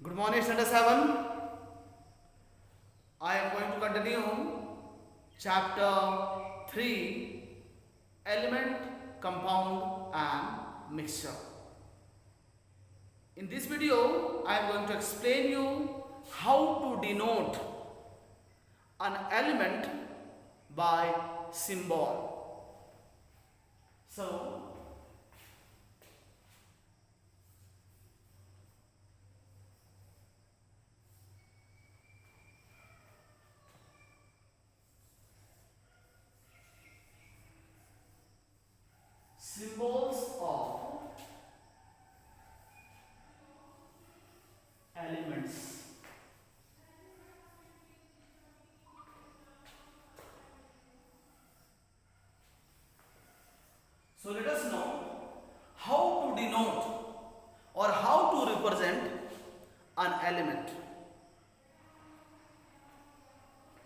Good morning, Standard 7. I am going to continue chapter 3 Element, Compound and Mixture. In this video, I am going to explain you how to denote an element by symbol. So, symbols of elements. So let us know how to denote or how to represent an element.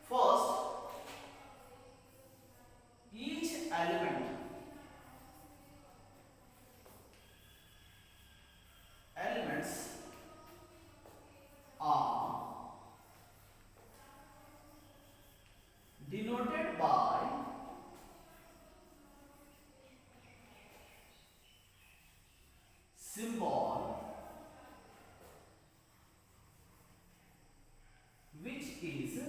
First, each elements are denoted by symbol which is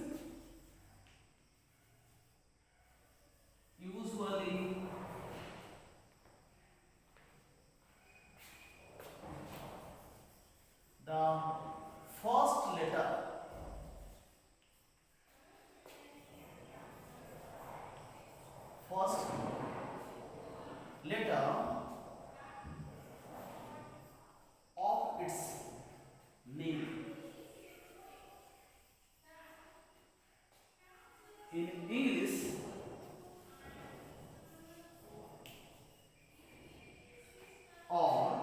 usually the first letter of its name. In English, or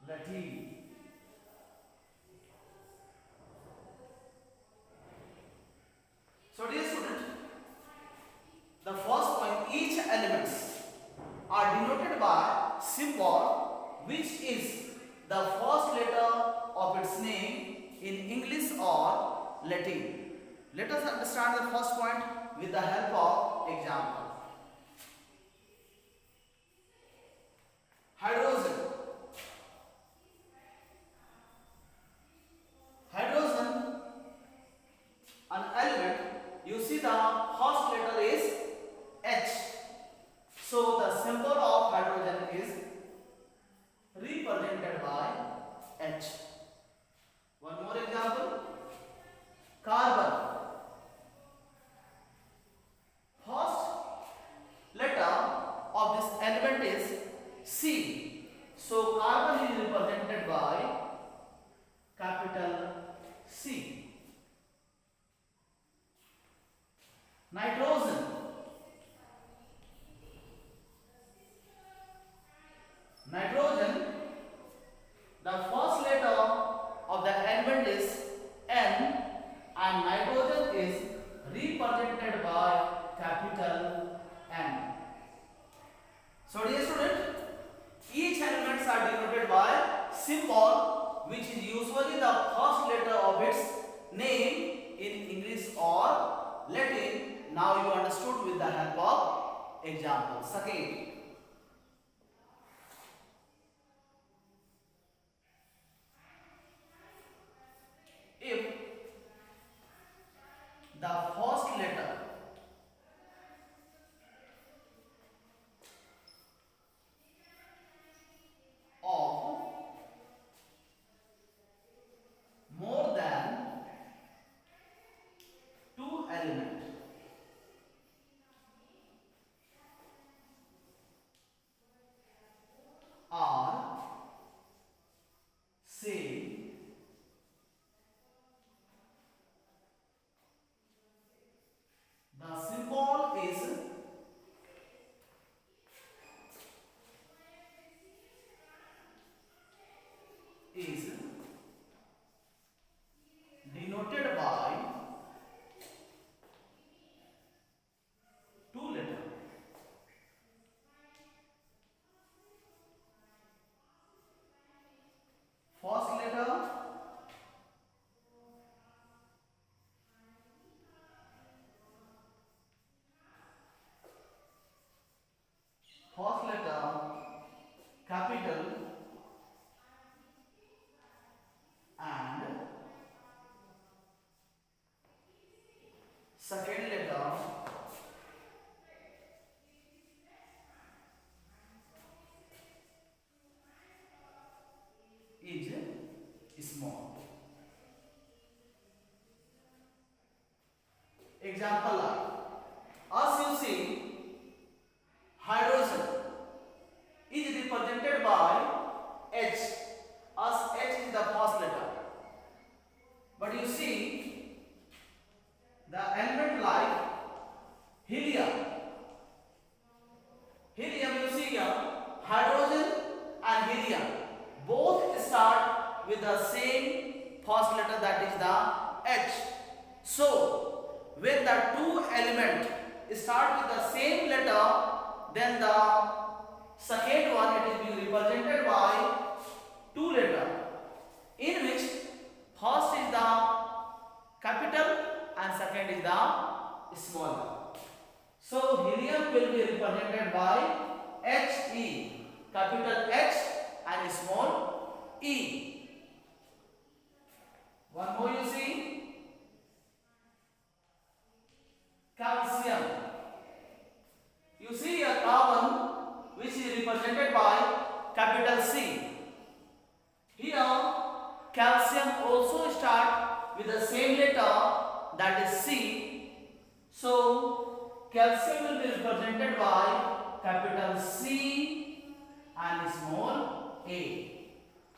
Latin. So dear student, the first point, each elements are denoted by symbol which is the first letter of its name in English or Latin. Let us understand the first point with the help of example. Hydrogen. Hydrogen, an element, you see the first letter is H. So the symbol of hydrogen is represented by H. One more example. Carbon. First letter of this element is C. So carbon is represented by capital C. Nitrogen. Nitrogen, the first letter of the element is N and nitrogen is represented by capital N. So dear student, each elements are denoted by symbol which is usually the first letter of its name in English or Latin. Now you understood with the help of example. Second, if the first letter of more than two elements small. Example like, as you see, hydrogen is represented by H, as H is the first letter. But you see, the element like helium, you see here, hydrogen and helium both start with the same first letter, that is the H. So when the two elements start with the same letter, then the second one, it is being represented by two letters, in which first is the capital and second is the small. So helium will be represented by He, capital H and small e. One more you see, calcium. You see a carbon which is represented by capital C. Here calcium also start with the same letter, that is C. So calcium will be represented by capital C and small a.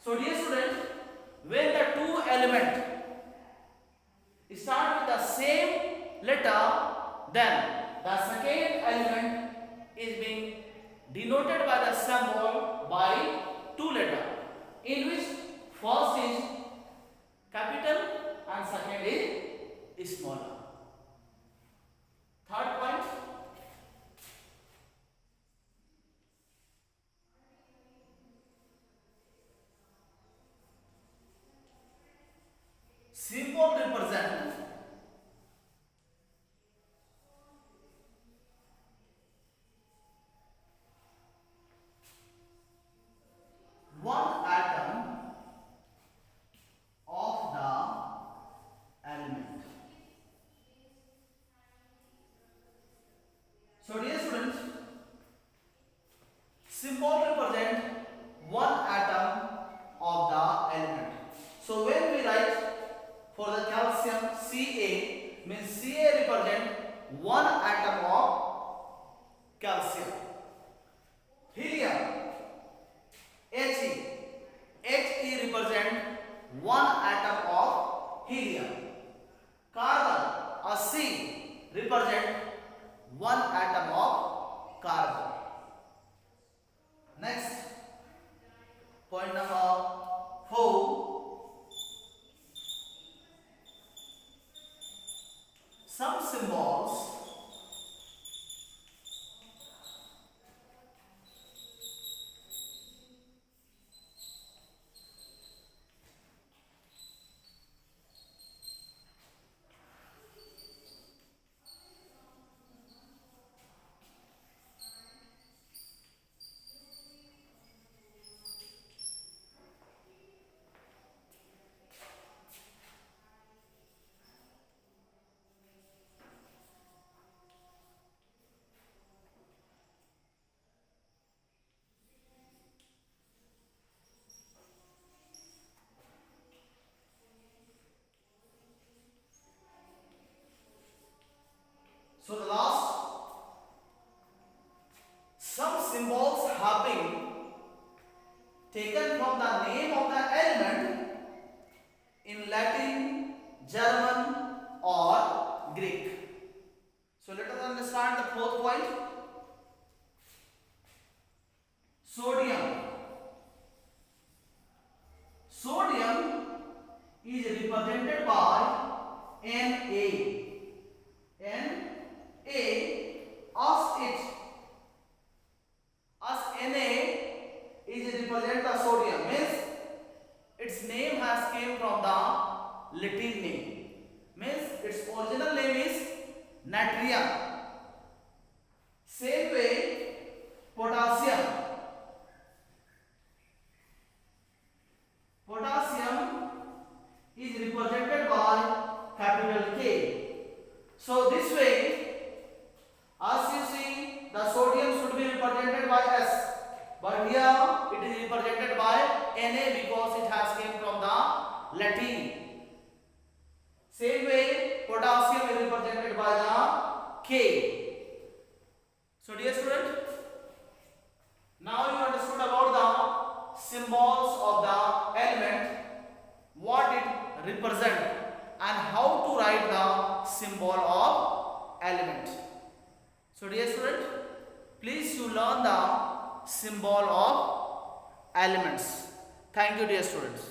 So dear students, when the two elements start with the same letter, then the second element is being denoted by the symbol by two letters, in which first is capital and second is smaller. Third point, symbol represent one atom of the element. So dear students, symbol represent one atom of the element. So when we write for the calcium Ca, means Ca represent one atom of calcium. Helium He represent one atom of helium. Carbon, C, represent one atom of carbon. Next, point number 4. Some symbols So the last, some symbols have been taken from the name of the element in Latin, German or Greek. So let us understand the fourth point. Sodium. Sodium is represented by Na. As Na is represent the sodium, means its name has came from the Latin name, means its original name is natrium. Same way, potassium. Potassium is represented by capital K. So this way, as you see, the sodium should be represented by S, but here it is represented by Na because it has came from the Latin. Same way, potassium is represented by the K. So dear student, now you understood about the symbols of the element, what it represents, and how to write the symbol of element. So dear student, please you learn the symbol of elements. Thank you dear students.